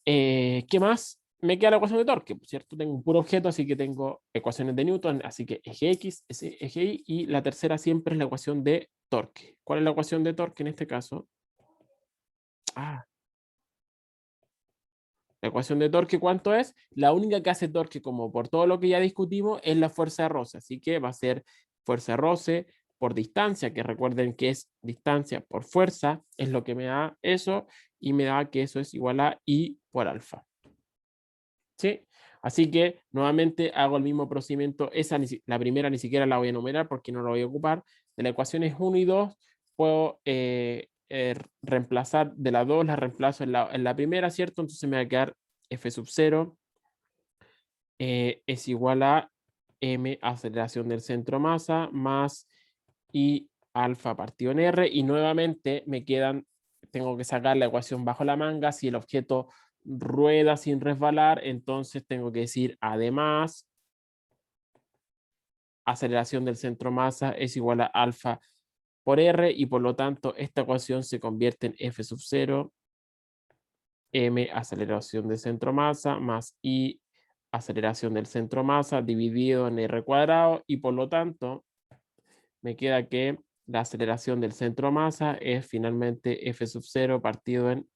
¿Qué más? Me queda la ecuación de torque, ¿cierto? Tengo un puro objeto, así que tengo ecuaciones de Newton, así que eje X, eje Y, y la tercera siempre es la ecuación de torque. ¿Cuál es la ecuación de torque en este caso? Ah, la ecuación de torque, ¿cuánto es? La única que hace torque, como por todo lo que ya discutimos, es la fuerza de roce. Así que va a ser fuerza de roce por distancia, que recuerden que es distancia por fuerza, es lo que me da eso, y me da que eso es igual a I por alfa. ¿Sí? Así que nuevamente hago el mismo procedimiento. La primera ni siquiera la voy a enumerar porque no la voy a ocupar. De las ecuaciones 1 y 2 puedo reemplazar de las dos, la reemplazo en la primera, ¿cierto? Entonces me va a quedar F sub 0 es igual a M aceleración del centro masa más I alfa partido en R, y nuevamente me quedan, tengo que sacar la ecuación bajo la manga. Si el objeto rueda sin resbalar, entonces tengo que decir además aceleración del centro masa es igual a alfa por R, y por lo tanto esta ecuación se convierte en F sub 0 M aceleración del centro masa más I aceleración del centro masa dividido en R cuadrado, y por lo tanto me queda que la aceleración del centro masa es finalmente F sub 0 partido en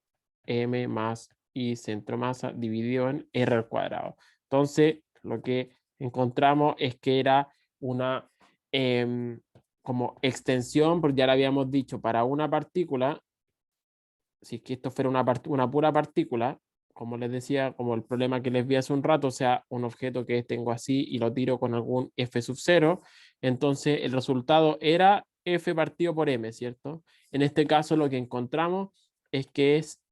M más I centro masa dividido en R al cuadrado. Entonces, lo que encontramos es que era una como extensión, porque ya lo habíamos dicho, para una partícula, si es que esto fuera una pura partícula, como les decía, como el problema que les vi hace un rato, o sea, un objeto que tengo así y lo tiro con algún F sub 0, entonces el resultado era F partido por M, ¿cierto? En este caso lo que encontramos es que es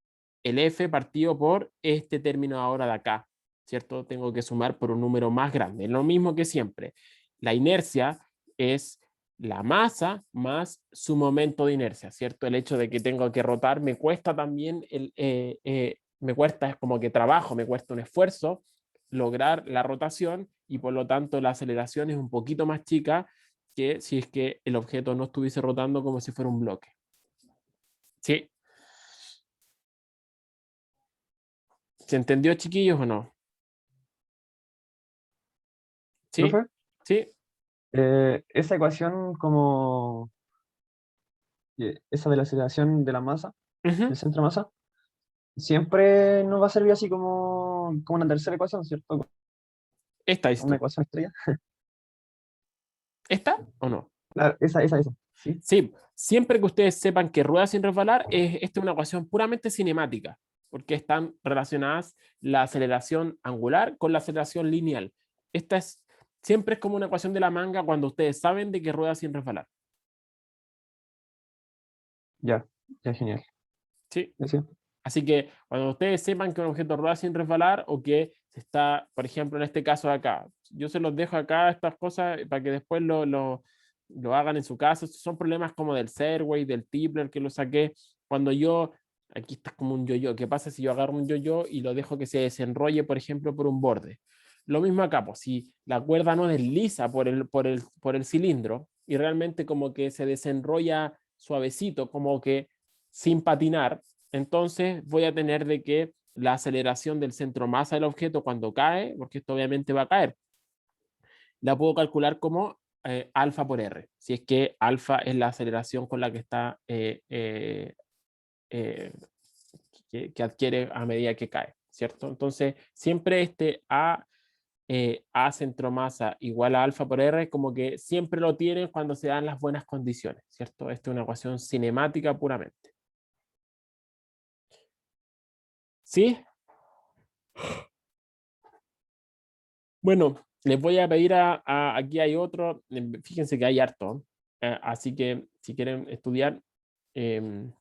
el F partido por este término ahora de acá, ¿cierto? Tengo que sumar por un número más grande. Lo mismo que siempre. La inercia es la masa más su momento de inercia, ¿cierto? El hecho de que tengo que rotar me cuesta también, me cuesta, es como que trabajo, me cuesta un esfuerzo lograr la rotación y por lo tanto la aceleración es un poquito más chica que si es que el objeto no estuviese rotando como si fuera un bloque. ¿Sí? ¿Se entendió, chiquillos, o no? ¿Sí? Profe, ¿Sí? esa ecuación como esa de la aceleración de la masa, Ujú. del centro de masa, siempre nos va a servir así como una tercera ecuación, ¿cierto? ¿Esta es Una tú? ecuación estrella. ¿Esta o no? Claro, esa, ¿sí? Sí, siempre que ustedes sepan que rueda sin resbalar, esta es una ecuación puramente cinemática, porque están relacionadas la aceleración angular con la aceleración lineal. Esta es, siempre es como una ecuación de la manga cuando ustedes saben de que rueda sin resbalar. Ya, ya, genial. ¿Sí? Ya, sí. Así que cuando ustedes sepan que un objeto rueda sin resbalar o que se está, por ejemplo, en este caso de acá, yo se los dejo acá estas cosas para que después lo hagan en su casa. Estos son problemas como del Segway, del Tipler que lo saqué. Cuando yo, aquí está como un yo-yo. ¿Qué pasa si yo agarro un yo-yo y lo dejo que se desenrolle, por ejemplo, por un borde? Lo mismo acá, pues si la cuerda no desliza por el cilindro y realmente como que se desenrolla suavecito, como que sin patinar, entonces voy a tener de que la aceleración del centro masa del objeto cuando cae, porque esto obviamente va a caer, la puedo calcular como alfa por R, si es que alfa es la aceleración con la que está eh, que adquiere a medida que cae, ¿cierto? Entonces, siempre este A centro masa igual a alfa por R, como que siempre lo tienen cuando se dan las buenas condiciones, ¿cierto? Esta es una ecuación cinemática puramente. ¿Sí? Bueno, les voy a pedir aquí hay otro, fíjense que hay harto, así que si quieren estudiar, em,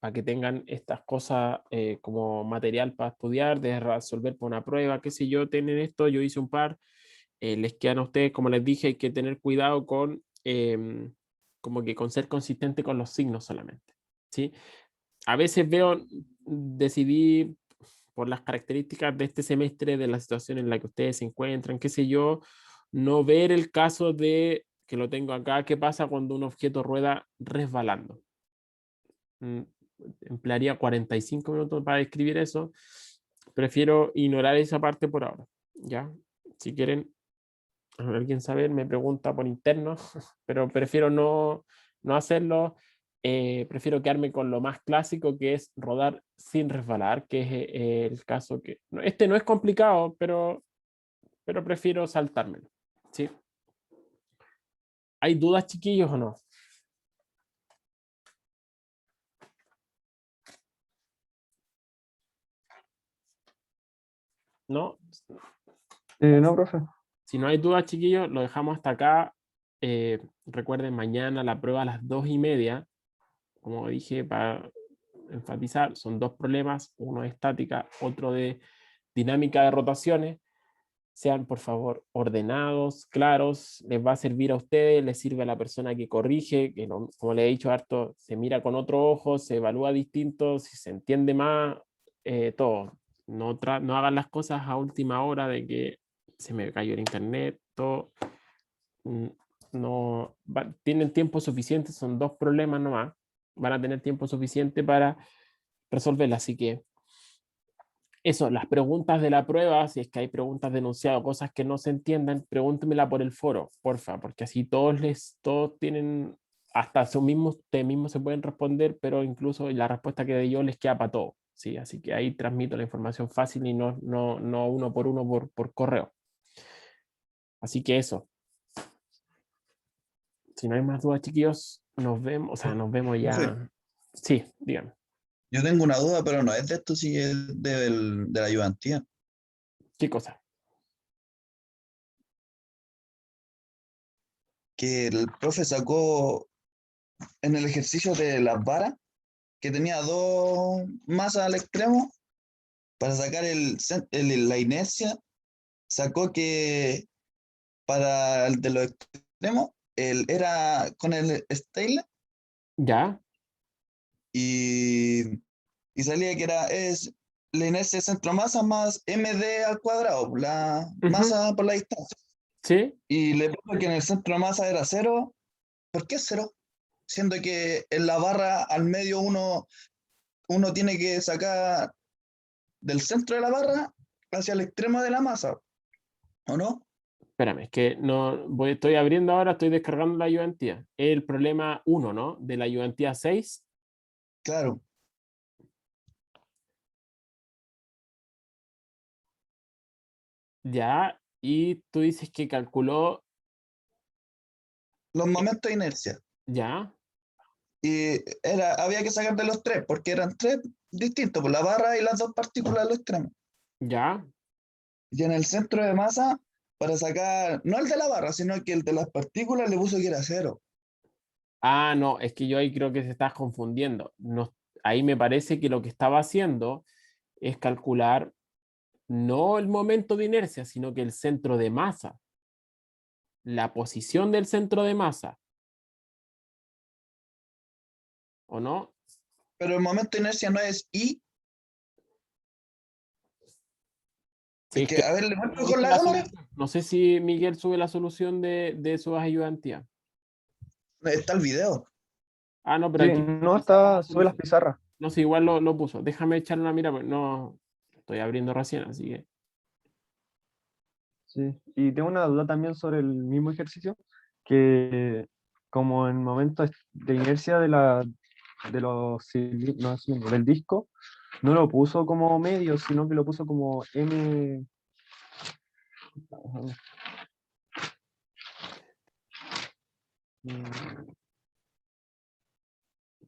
para que tengan estas cosas como material para estudiar, de resolver por una prueba, qué sé yo, tienen esto, yo hice un par, les quedan a ustedes, como les dije, hay que tener cuidado con, como que con ser consistente con los signos solamente, ¿sí? A veces decidí por las características de este semestre, de la situación en la que ustedes se encuentran, qué sé yo, no ver el caso de, que lo tengo acá, qué pasa cuando un objeto rueda resbalando. Mm, Emplearía 45 minutos para describir eso. Prefiero ignorar esa parte por ahora. ¿Ya? Si quieren, alguien saber, me pregunta por interno, pero prefiero no hacerlo. Prefiero quedarme con lo más clásico que es rodar sin resbalar, que es el caso que... Este no es complicado, pero prefiero saltármelo. ¿Sí? ¿Hay dudas, chiquillos, o no? ¿No? No, profe. Si no hay dudas, chiquillos, lo dejamos hasta acá. Recuerden, mañana la prueba a las 2:30. Como dije, para enfatizar, son dos problemas, uno de estática, otro de dinámica de rotaciones. Sean, por favor, ordenados, claros, les va a servir a ustedes, les sirve a la persona que corrige, que no, como le he dicho harto, se mira con otro ojo, se evalúa distinto, si se entiende más, todo. No hagan las cosas a última hora de que se me cayó el internet, todo. mm, No, tienen tiempo suficiente, son dos problemas nomás, van a tener tiempo suficiente para resolverla, así que eso, las preguntas de la prueba, si es que hay preguntas denunciadas, cosas que no se entiendan, pregúntemela por el foro, porfa, porque así todos tienen, hasta ustedes mismos se pueden responder, pero incluso la respuesta que dé yo les queda para todo, ¿sí? Así que ahí transmito la información fácil y no uno por uno por correo. Así que eso, si no hay más dudas, chiquillos, nos vemos, o sea, nos vemos Profe, ya. Sí, díganme, yo tengo una duda, pero no es de esto, sí es de la ayudantía. ¿qué cosa? Que el profe sacó en el ejercicio de las varas, que tenía dos masas al extremo, para sacar la inercia, sacó que para el de los extremos, era con el Steyler ¿Ya? y, y salía que es la inercia de centro masa más md al cuadrado, la Ujú. masa por la distancia. ¿Sí? Y le puso que en el centro de masa era cero. ¿Por qué cero? Siendo que en la barra al medio uno tiene que sacar del centro de la barra hacia el extremo de la masa, ¿o no? Espérame, es que no estoy abriendo ahora, estoy descargando la ayudantía. El problema 1, ¿no? De la ayudantía 6. Claro. Ya, y tú dices que calculó, Los momentos de inercia. ya, Y había que sacar de los tres, porque eran tres distintos, por la barra y las dos partículas a los extremos. ya. Y en el centro de masa, para sacar, no el de la barra, sino que el de las partículas le puso que era cero. Ah, no, es que yo ahí creo que se estás confundiendo. No, ahí me parece que lo que estaba haciendo es calcular no el momento de inercia, sino que el centro de masa, la posición del centro de masa, ¿o no? Pero el momento de inercia no es I. Sí, Es es que, que a ver, le muestro con subiste la la cámara. solución. No sé si Miguel sube la solución de sus ayudantías. Está el video. Ah, no, pero Sí, aquí no sacó la está, sube las solución. pizarras. No sé, igual lo puso. Déjame echarle una mira, pues no estoy abriendo recién, así que. Sí. Y tengo una duda también sobre el mismo ejercicio, que como en momentos de inercia no, del disco, no lo puso como medio, sino que lo puso como M. mm,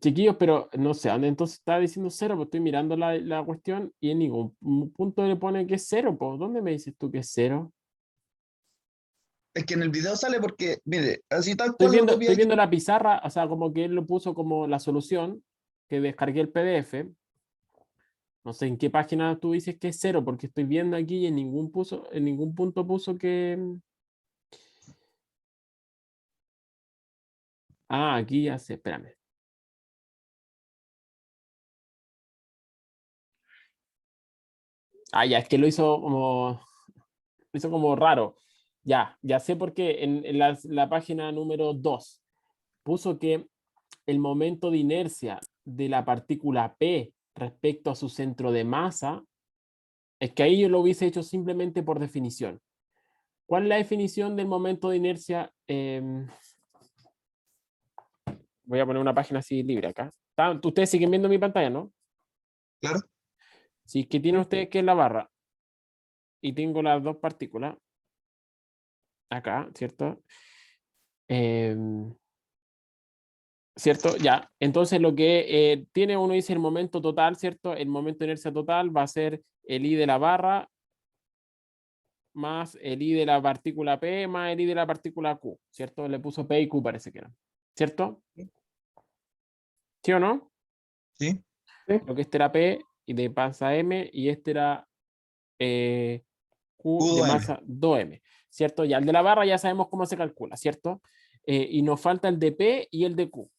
Chiquillos, pero no sé, ¿dónde entonces está diciendo cero? Pues estoy mirando la cuestión y en ningún punto le pone que es cero, pues. ¿Dónde me dices tú que es cero? Es que en el video sale porque, mire, así tal cual lo copié Estoy aquí. viendo la pizarra, o sea, como que él lo puso como la solución, que descargué el PDF. No sé en qué página tú dices que es cero, porque estoy viendo aquí y en ningún punto puso que. Ah, aquí ya sé, espérame. Ah, ya, es que lo hizo como raro. Ya sé por qué. En la página número 2 puso que el momento de inercia de la partícula P respecto a su centro de masa, es que ahí yo lo hubiese hecho simplemente por definición. ¿Cuál es la definición del momento de inercia? Voy a poner una página así libre acá. Ustedes siguen viendo mi pantalla, ¿no? Claro. Si es que tienen ustedes que es la barra y tengo las dos partículas acá, ¿cierto? Em, ¿Cierto? Ya. Entonces lo que tiene uno dice el momento total, ¿cierto? El momento de inercia total va a ser el I de la barra más el I de la partícula P más el I de la partícula Q, ¿cierto? Le puso P y Q parece que era, ¿cierto? ¿Sí o no? Sí. sí, Lo que este era P y de masa M y este era Q de U2M. masa 2M, ¿cierto? Ya el de la barra ya sabemos cómo se calcula, ¿cierto? Y nos falta el de P y el de Q,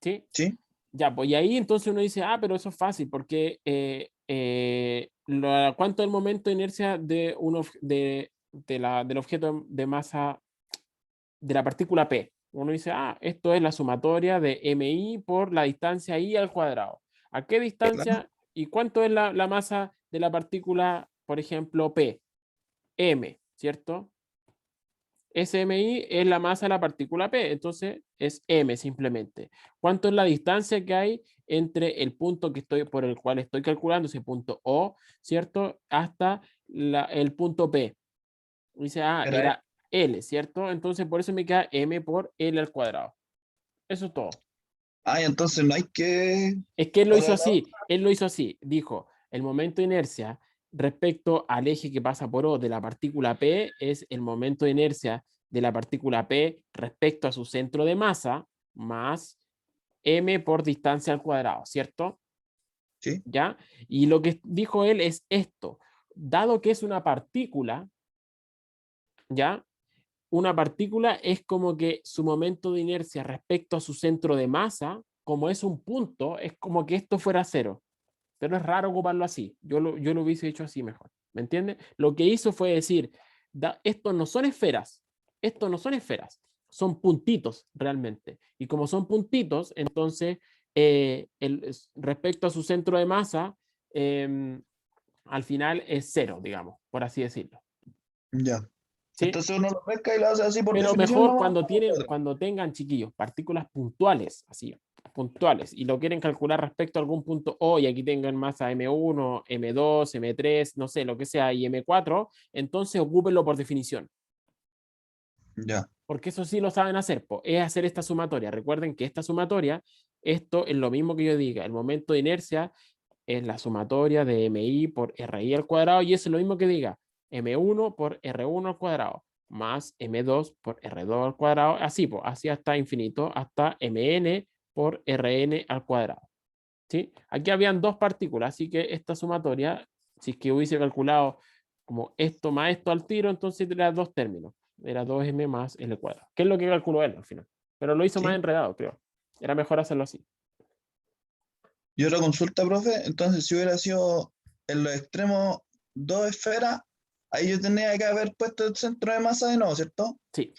¿sí? Sí. Ya, pues y ahí entonces uno dice, ah, pero eso es fácil, porque ¿cuánto es el momento de inercia del objeto de masa de la partícula P? Uno dice, ah, esto es la sumatoria de MI por la distancia I al cuadrado. ¿A qué Claro. distancia y cuánto es la masa de la partícula, por ejemplo, P? M, ¿cierto? SMI es la masa de la partícula P, entonces es M simplemente. ¿Cuánto es la distancia que hay entre el punto por el cual estoy calculando, ese punto O, ¿cierto? Hasta el punto P. Dice, ah, Pero era L, ¿cierto? Entonces por eso me queda M por L al cuadrado. Eso es todo. entonces no hay que. Es que él lo hizo Ahora así, él lo hizo así, dijo, el momento de inercia respecto al eje que pasa por O de la partícula P es el momento de inercia de la partícula P respecto a su centro de masa más m por distancia al cuadrado, ¿cierto? ¿Sí? ¿Ya? Y lo que dijo él es esto. Dado que es una partícula, ¿ya? Una partícula es como que su momento de inercia respecto a su centro de masa, como es un punto, es como que esto fuera cero. Pero es raro ocuparlo así. Yo lo hubiese hecho así mejor. ¿Me entiendes? Lo que hizo fue decir, estos no son esferas. Estos no son esferas. Son puntitos realmente. Y como son puntitos, entonces, respecto a su centro de masa, al final es cero, digamos, por así decirlo. Ya. ¿Sí? Entonces uno lo pesca y lo hace así por Pero definición mejor nomás. cuando tengan, chiquillos, partículas puntuales, así, puntuales, y lo quieren calcular respecto a algún punto O, y aquí tengan masa M1, M2, M3, no sé, lo que sea, y M4, entonces ocúpenlo por definición. Ya. Porque eso sí lo saben hacer, es hacer esta sumatoria. Recuerden que esta sumatoria, esto es lo mismo que yo diga, el momento de inercia es la sumatoria de MI por RI al cuadrado, y eso es lo mismo que diga M1 por R1 al cuadrado más M2 por R2 al cuadrado, así, pues, así hasta infinito, hasta Mn por Rn al cuadrado. ¿Sí? Aquí habían dos partículas, así que esta sumatoria, si es que hubiese calculado como esto más esto al tiro, entonces era dos términos, era 2m más l cuadrado, que es lo que calculó él al final, pero lo hizo más ¿Sí? enredado, creo. Era mejor hacerlo así. Y otra consulta, profe. Entonces, si hubiera sido en los extremos dos esferas, ahí yo tenía que haber puesto el centro de masa de nuevo, ¿cierto? Sí,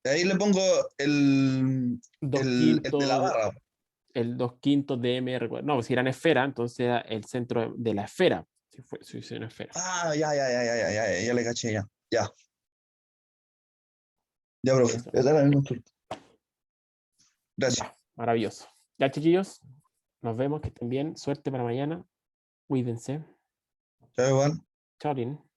Ahí le pongo dos el de la quintos barra. el 2/5 de m, no, si eran esfera, entonces era el centro de la esfera, si fuese una esfera. Ah, ya le caché, ya. Ya, profe. Eso. Esa era mi consulta. Gracias. Ya, maravilloso. Ya, chiquillos, nos vemos, que estén bien. Suerte para mañana. Cuídense. Chao, igual. Chao, Lin.